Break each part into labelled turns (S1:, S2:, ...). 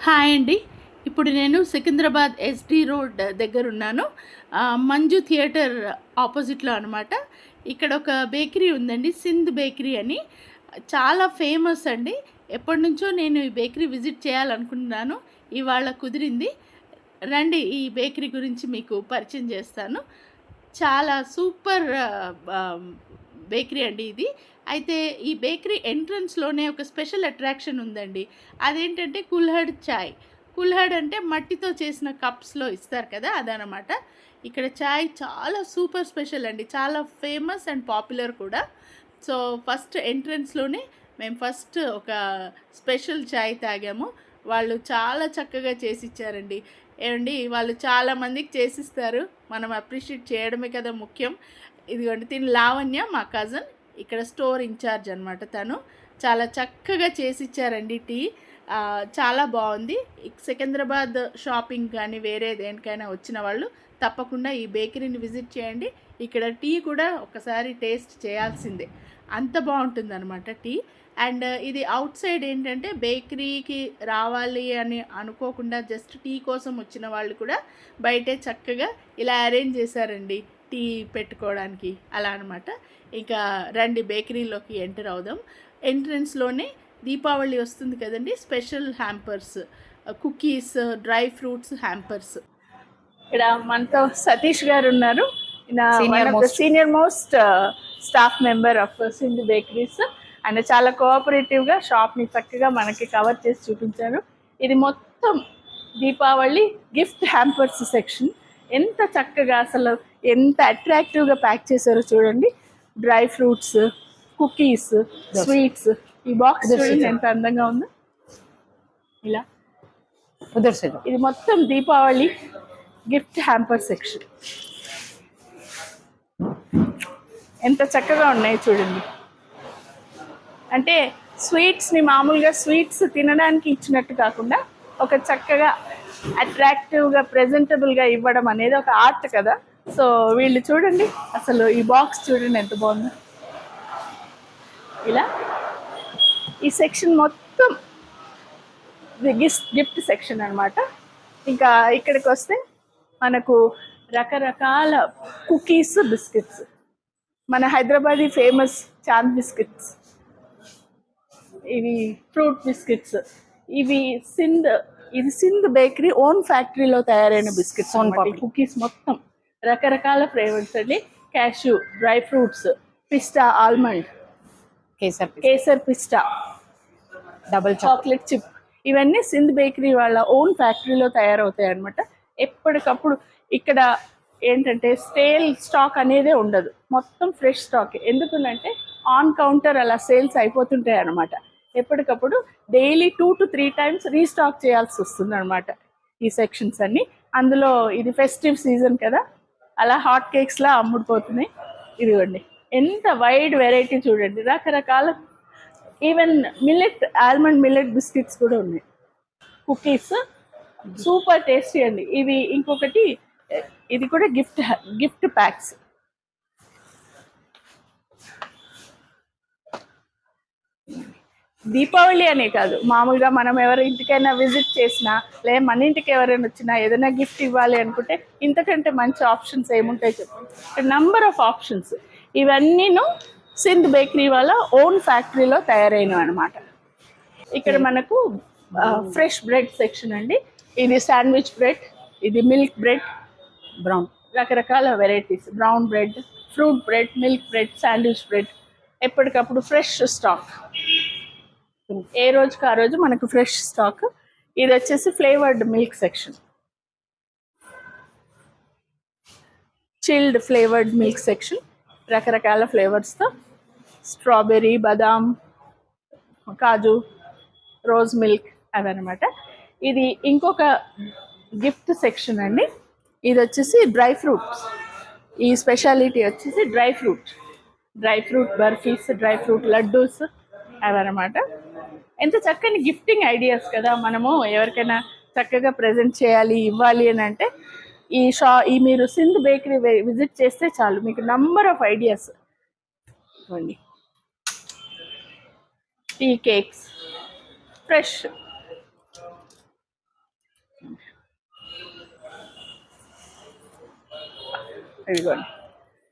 S1: Hi అండి. ఇప్పుడు నేను సికింద్రాబాద్ ఎస్‌డి రోడ్ దగ్గరున్నాను. మంజు థియేటర్ ఆపోజిట్‌లో అనమాట. ఇక్కడ ఒక బేకరీ ఉందండి. సింధ్ బేకరీ అని. చాలా ఫేమస్ అండి. ఎప్పటినుంచో నేను ఈ బేకరీ విజిట్ చేయాలనుకుంటున్నాను. ఇవాళ కుదిరింది. రండి ఈ బేకరీ గురించి మీకు పరిచయం చేస్తాను. చాలా సూపర్ బేకరీ అండి ఇది. అయితే ఈ బేకరీ ఎంట్రన్స్‌లోనే ఒక స్పెషల్ అట్రాక్షన్ ఉందండి. అదేంటంటే కుల్హడ్ చాయ్. కుల్హడ్ అంటే మట్టితో చేసిన కప్స్‌లో ఇస్తారు కదా! అదనమాట. ఇక్కడ చాయ్ చాలా సూపర్ స్పెషల్ అండి. చాలా ఫేమస్ అండ్ పాపులర్ కూడా. సో, ఫస్ట్ ఎంట్రన్స్‌లోనే మేము ఫస్ట్ ఒక స్పెషల్ చాయ్ తాగాము. వాళ్ళు చాలా చక్కగా చేసిచ్చారండి. ఏవండీ వాళ్ళు చాలా మందికి చేసిస్తారు. మనం అప్రిషియేట్ చేయడమే కదా ముఖ్యం. ఇదిగోండి తిను లావణ్య మా కజిన్. ఇక్కడ స్టోర్ ఇన్‌చార్జ్ అనమాట తను. చాలా చక్కగా చేసిచ్చారండి టీ. చాలా బావుంది. సికింద్రాబాద్ షాపింగ్ కానీ, వేరే దేనికైనా వచ్చిన వాళ్ళు తప్పకుండా ఈ బేకరీని విజిట్ చేయండి. ఇక్కడ టీ కూడా ఒకసారి టేస్ట్ చేయాల్సిందే. అంత బావుంటుందనమాట టీ. అండ్ ఇది ఔట్ సైడ్ ఏంటంటే బేకరీకి రావాలి అని అనుకోకుండా జస్ట్ టీ కోసం వచ్చిన వాళ్ళు కూడా బయటే చక్కగా ఇలా అరేంజ్ చేశారండి టీ పెట్టుకోవడానికి అలా అనమాట. ఇంకా రండి బేకరీలోకి ఎంటర్ అవుదాం. ఎంట్రన్స్లోనే దీపావళి వస్తుంది కదండి, special hampers, cookies, dry fruits hampers. ఇక్కడ మనతో సతీష్ గారు ఉన్నారు. ఈయన one of the senior most staff member of Sindhu bakeries. ఆయన చాలా కోఆపరేటివ్గా షాప్ని చక్కగా మనకి కవర్ చేసి చూపించారు. ఇది మొత్తం దీపావళి గిఫ్ట్ హ్యాంపర్స్ సెక్షన్. ఎంత చక్కగా అసలు ఎంత అట్రాక్టివ్గా ప్యాక్ చేశారో చూడండి. Dry fruits, cookies, sweets. ఈ బాక్స్ చూడండి ఎంత అందంగా ఉందో. ఇలా ఇది మొత్తం దీపావళి గిఫ్ట్ హ్యాంపర్ సెక్షన్. ఎంత చక్కగా ఉన్నాయి చూడండి. అంటే స్వీట్స్ని మామూలుగా స్వీట్స్ తినడానికి ఇచ్చినట్టు కాకుండా ఒక చక్కగా అట్రాక్టివ్గా ప్రెజెంటబుల్గా ఇవ్వడం అనేది ఒక ఆర్ట్ కదా. సో వీళ్ళు చూడండి అసలు ఈ బాక్స్ చూడండి ఎంత బాగుందో. ఇలా ఈ సెక్షన్ మొత్తం గిఫ్ట్ సెక్షన్ అనమాట. ఇంకా ఇక్కడికి వస్తే మనకు రకరకాల కుకీస్, బిస్కెట్స్. మన హైదరాబాదీ ఫేమస్ చాంద్ బిస్కెట్స్, ఇవి ఫ్రూట్ బిస్కెట్స్. ఇవి ఇది సింధ్ బేకరీ ఓన్ ఫ్యాక్టరీలో తయారైన బిస్కెట్స్ అనమాట. కుకీస్ మొత్తం రకరకాల ఫ్లేవర్స్ అండి. Cashew, dry fruits, పిస్టా, almond, kesar పిస్టా, double chocolate chip. ఇవన్నీ సింధ్ బేకరీ వాళ్ళ ఓన్ ఫ్యాక్టరీలో తయారవుతాయి అనమాట. ఎప్పటికప్పుడు ఇక్కడ ఏంటంటే స్టేల్ స్టాక్ అనేదే ఉండదు, మొత్తం ఫ్రెష్ స్టాక్. ఎందుకంటే ఆన్ కౌంటర్ అలా సేల్స్ అయిపోతుంటాయి అనమాట. ఎప్పటికప్పుడు డైలీ 2 to 3 times రీస్టాక్ చేయాల్సి వస్తుంది అనమాట ఈ సెక్షన్స్ అన్నీ. అందులో ఇది ఫెస్టివ్ సీజన్ కదా, అలా హాట్ కేక్స్లా అమ్ముడుపోతున్నాయి. ఇదిగోండి ఎంత వైడ్ వెరైటీ చూడండి. రకరకాల even millet, almond millet biscuits కూడా ఉన్నాయి. కుకీస్ సూపర్ టేస్టీ అండి ఇవి. ఇంకొకటి ఇది కూడా గిఫ్ట్ ప్యాక్స్. దీపావళి అనే కాదు, మామూలుగా మనం ఎవరి ఇంటికైనా విజిట్ చేసినా, లేదా మన ఇంటికి ఎవరైనా వచ్చినా ఏదైనా గిఫ్ట్ ఇవ్వాలి అనుకుంటే ఇంతకంటే మంచి ఆప్షన్స్ ఏముంటాయి చెప్పండి. Number of options. ఇవన్నీను సింధ్ బేకరీ వాళ్ళ ఓన్ ఫ్యాక్టరీలో తయారైనవి అనమాట. ఇక్కడ మనకు ఫ్రెష్ బ్రెడ్ సెక్షన్ అండి. ఇది శాండ్విచ్ బ్రెడ్, ఇది మిల్క్ బ్రెడ్, బ్రౌన్, రకరకాల varieties. Brown bread, fruit bread, milk bread, sandwich bread. ఎప్పటికప్పుడు ఫ్రెష్ స్టాక్, ఏ రోజుకి ఆ రోజు మనకు ఫ్రెష్ స్టాక్. ఇది వచ్చేసి flavoured milk section, chilled flavoured milk section. రకరకాల ఫ్లేవర్స్తో స్ట్రాబెర్రీ, బాదాం, కాజు, రోజ్ మిల్క్ అవన్నమాట. ఇది ఇంకొక గిఫ్ట్ సెక్షన్ అండి. ఇది వచ్చేసి డ్రై ఫ్రూట్స్. ఈ స్పెషాలిటీ వచ్చేసి dry fruit barfis, dry fruit laddoos అవన్నమాట. ఎంత చక్కని గిఫ్టింగ్ ఐడియాస్ కదా. మనము ఎవరికైనా చక్కగా ప్రజెంట్ చేయాలి, ఇవ్వాలి అని అంటే ఈ మీరు సింధ్ బేకరీ విజిట్ చేస్తే చాలు, మీకు number of ideas. Tea cakes, fresh ఇదిగోండి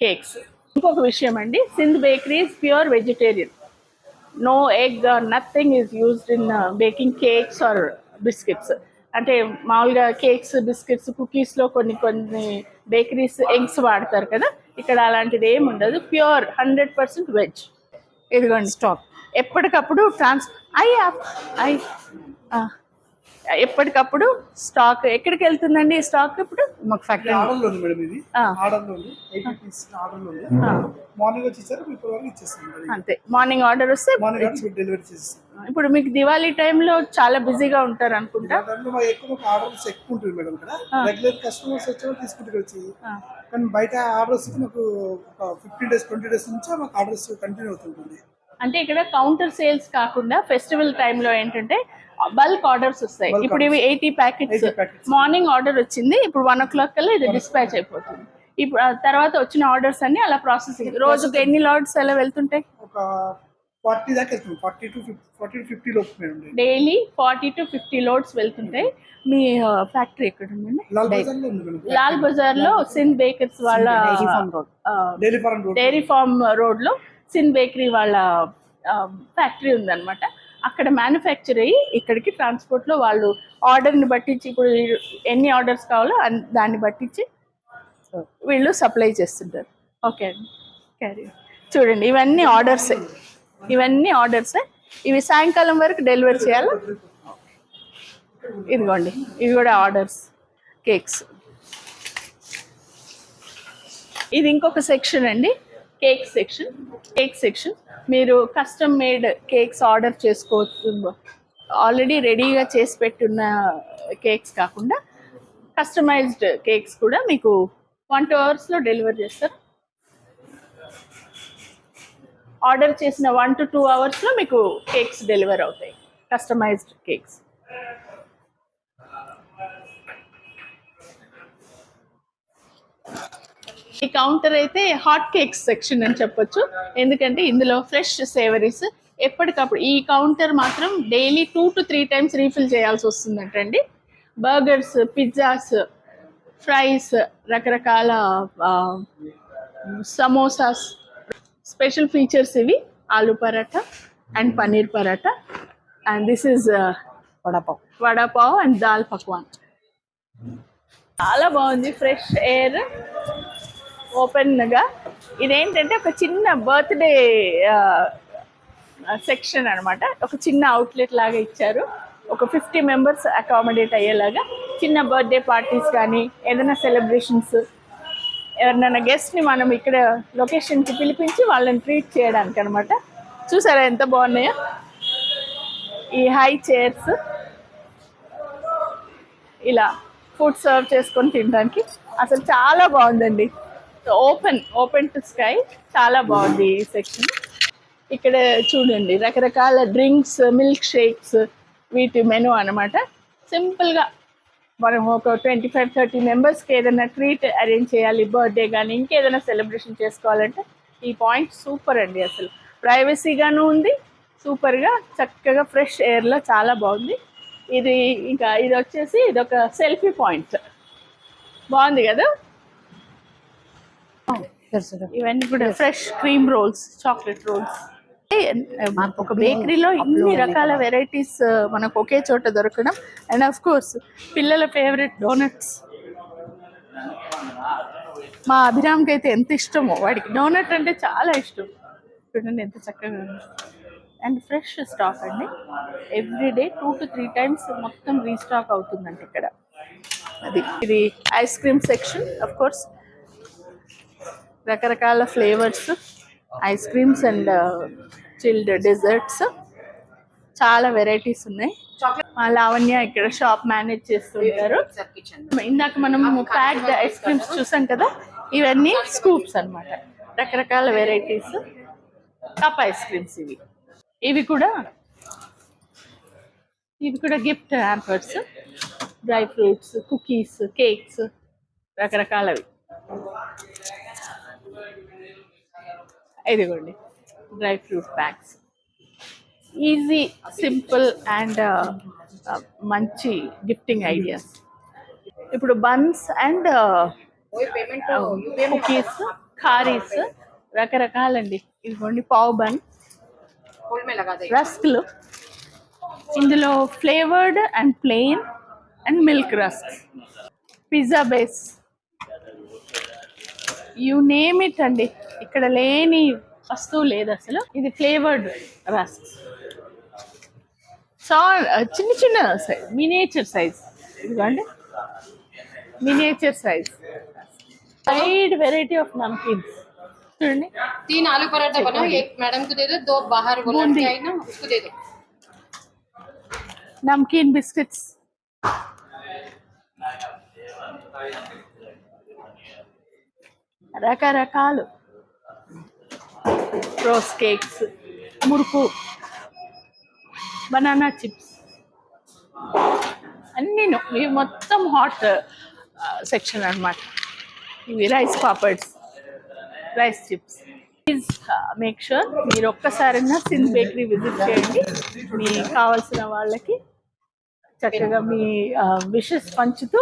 S1: కేక్స్. ఇంకొక విషయం అండి, Sindh bakery is pure vegetarian. No egg or nothing is used in baking cakes or biscuits. అంటే మామూలుగా కేక్స్, బిస్కెట్స్, కుకీస్లో కొన్ని కొన్ని బేకరీస్ ఎగ్స్ వాడతారు కదా, ఇక్కడ అలాంటిది ఏమి ఉండదు. Pure 100% veg. ఇదిగోండి స్టాక్ ఎప్పటికప్పుడు ఎప్పటికప్పుడు స్టాక్. ఎక్కడికి వెళ్తుందండి ఈ స్టాక్ ఇప్పుడు?
S2: మాకు ఫ్యాక్టరీ ఆర్డర్లో ఉంది మేడం. ఇది ఆర్డర్లో ఉంది, 80 పీస్ ఆర్డర్లో ఉంది. మార్నింగ్ వచ్చేసరికి ఇప్పుడు వరకు ఇచ్చేస్తాం.
S1: అంతే, మార్నింగ్ ఆర్డర్ వస్తే
S2: మార్నింగ్ డెలివరీ చేసేస్తాం.
S1: ఇప్పుడు మీకు దివాళీ టైంలో చాలా బిజీగా ఉంటారు అనుకుంటా.
S2: ఎక్కువ ఆర్డర్స్ ఎక్కువ ఉంటుంది మేడం. ఇక్కడ రెగ్యులర్ కస్టమర్స్ వచ్చి తీసుకుంటూ వచ్చి, కానీ బయట ఆర్డర్స్ మాకు ఒక 15 days 20 days నుంచి మాకు ఆర్డర్స్ కంటిన్యూ అవుతుంటుంది.
S1: అంటే ఇక్కడ కౌంటర్ సేల్స్ కాకుండా ఫెస్టివల్ టైంలో ఏంటంటే బల్క్ ఆర్డర్స్ వస్తాయి. ఇప్పుడు ఇవి 80 ప్యాకెట్స్ మార్నింగ్ ఆర్డర్ వచ్చింది, ఇప్పుడు 1 o'clock కల్లా ఇది డిస్పాచ్ అయిపోతుంది. ఇప్పుడు తర్వాత వచ్చిన ఆర్డర్స్ అన్ని అలా ప్రాసెసింగ్. రోజుకి ఎన్ని లాట్స్ అలా వెళ్తుంటాయి?
S2: ఒక 40 దాకా వెళ్తుంది. 40 to 50 లోపు మేడం.
S1: డైలీ 40 to 50 లోడ్స్ వెళ్తుంటాయి. మీ ఫ్యాక్టరీ ఎక్కడ ఉందండి? లాల్ బజార్ లో సింధ్ బేకర్స్ వాళ్ళ డైరీ ఫార్మ్ రోడ్ లో సింధ్ బేకరీ వాళ్ళ ఫ్యాక్టరీ ఉందన్నమాట. అక్కడ మ్యానుఫ్యాక్చర్ అయ్యి ఇక్కడికి ట్రాన్స్పోర్ట్లో వాళ్ళు ఆర్డర్ని బట్టించి, ఇప్పుడు ఎన్ని ఆర్డర్స్ కావాలో దాన్ని బట్టించి వీళ్ళు సప్లై చేస్తుంటారు. ఓకే అండి, క్యారీ. చూడండి ఇవన్నీ ఆర్డర్సే, ఇవి సాయంకాలం వరకు డెలివరీ చేయాలి. ఇదిగోండి ఇవి కూడా ఆర్డర్స్, కేక్స్. ఇది ఇంకొక సెక్షన్ అండి, కేక్ సెక్షన్. మీరు కస్టమ్ మేడ్ కేక్స్ ఆర్డర్ చేసుకోవచ్చు. ఆల్రెడీ రెడీగా చేసి పెట్టున్న కేక్స్ కాకుండా కస్టమైజ్డ్ కేక్స్ కూడా మీకు 1-2 hours డెలివర్ చేస్తారు. ఆర్డర్ చేసిన 1 to 2 hours మీకు కేక్స్ డెలివర్ అవుతాయి, కస్టమైజ్డ్ కేక్స్. ఈ కౌంటర్ అయితే హాట్ కేక్స్ సెక్షన్ అని చెప్పొచ్చు, ఎందుకంటే ఇందులో ఫ్రెష్ సేవరీస్ ఎప్పటికప్పుడు. ఈ కౌంటర్ మాత్రం డైలీ 2 to 3 times రీఫిల్ చేయాల్సి వస్తుందంటండి. బర్గర్స్, పిజ్జాస్, ఫ్రైస్, రకరకాల సమోసాస్, స్పెషల్ ఫీచర్స్ ఇవి. Aloo paratha and paneer paratha, and this is vada pav and dal pakwan. చాలా బాగుంది, ఫ్రెష్ ఎయిర్, ఓపెన్గా. ఇదేంటంటే ఒక చిన్న బర్త్డే సెక్షన్ అనమాట. ఒక చిన్న అవుట్లెట్ లాగా ఇచ్చారు, ఒక 50 members అకామిడేట్ అయ్యేలాగా. చిన్న బర్త్డే పార్టీస్ కానీ ఏదైనా సెలబ్రేషన్స్, ఎవరినైనా గెస్ట్ని మనం ఇక్కడ లొకేషన్కి పిలిపించి వాళ్ళని ట్రీట్ చేయడానికి అనమాట. చూసారా ఎంత బాగున్నాయో ఈ హై చైర్స్, ఇలా ఫుడ్ సర్వ్ చేసుకొని తినడానికి. అసలు చాలా బాగుందండి, ఓపెన్ టు స్కై. చాలా బాగుంది ఈ సెక్షన్. ఇక్కడ చూడండి రకరకాల డ్రింక్స్, మిల్క్ షేక్స్, వీటి మెనూ అనమాట. సింపుల్గా మనం ఒక 25-30 మెంబర్స్కి ఏదైనా ట్రీట్ అరేంజ్ చేయాలి, బర్త్డే కానీ ఇంకేదైనా సెలబ్రేషన్ చేసుకోవాలంటే ఈ పాయింట్ సూపర్ అండి. అసలు ప్రైవసీగాను ఉంది, సూపర్గా చక్కగా ఫ్రెష్ ఎయిర్లో చాలా బాగుంది. ఇది ఇంకా ఇది వచ్చేసి ఇదొక సెల్ఫీ పాయింట్, బాగుంది కదా. ఇవన్నీ కూడా fresh cream rolls, chocolate rolls. ఒక బేకరీలో ఇన్ని రకాల వెరైటీస్ మనకు ఒకే చోట దొరకడం. అండ్ ఆఫ్ కోర్స్ పిల్లల ఫేవరెట్ డోనట్స్. మా అభిరామ్కి అయితే ఎంత ఇష్టమో, వాడికి డోనట్ అంటే చాలా ఇష్టం. చూడండి ఎంత చక్కగా ఉంది. అండ్ ఫ్రెష్ స్టాక్ అండి, ఎవ్రీడే 2 to 3 times మొత్తం రీస్టాక్ అవుతుందంట ఇక్కడ. ఇది ice cream section. Of course రకరకాల flavours, ice creams and chilled desserts, చాలా వెరైటీస్ ఉన్నాయి. లావణ్య ఇక్కడ షాప్ మేనేజ్ చేస్తుంటారు. ఇందాక మనం ప్యాక్డ్ ఐస్ క్రీమ్స్ చూసాం కదా, ఇవన్నీ స్కూప్స్ అన్నమాట. రకరకాల వెరైటీస్ కప్ ఐస్ క్రీమ్స్. ఇవి కూడా gift hampers, dry fruits, cookies, cakes, రకరకాలవి. ఇదిగోండి dry fruit packs. Easy, simple and మంచి గిఫ్టింగ్ ఐడియాస్. ఇప్పుడు బన్స్ అండ్
S3: वही पेमेंट
S1: కుకీస్, ఖారీస్ రకరకాలండి. ఇదిగోండి పావ్ బన్,
S3: होल में लगा देगा।
S1: రస్క్లు. ఇందులో flavoured and plain and milk rusk, pizza base, you name it అండి. ఇక్కడ లేని వస్తువు లేదు అసలు. ఇది ఫ్లేవర్డ్ రస్క్, చిన్న చిన్న సైజ్, మినియేచర్ సైజ్. ఇదిగోండి miniature size. Wide variety of namkeens చూడండి.
S3: 3 आलू पराठा बनाओ, एक मैडम को दे दो, 2 बाहर वो लड़की आई ना उसको दे दो।
S1: నమ్కీన్ బిస్కెట్స్, రకరకాలు rose cakes, murukku, banana chips అన్నీను. ఇవి మొత్తం హాట్ సెక్షన్ అన్నమాట. ఇవి rice papads, rice chips. Please make sure మీరు ఒక్కసారైనా సింధ్ బేకరీ విజిట్ చేయండి. మీకు కావాల్సిన వాళ్ళకి చక్కగా మీ విషెస్ పంచుతూ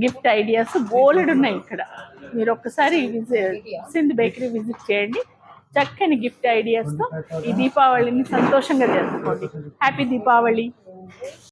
S1: గిఫ్ట్ ఐడియాస్ బోలెడు ఉన్నాయి ఇక్కడ. మీరు ఒక్కసారి సింధ్ బేకరీ విజిట్ చేయండి. చక్కని గిఫ్ట్ ఐడియాస్తో ఈ దీపావళిని సంతోషంగా జరుపుకోండి. హ్యాపీ దీపావళి.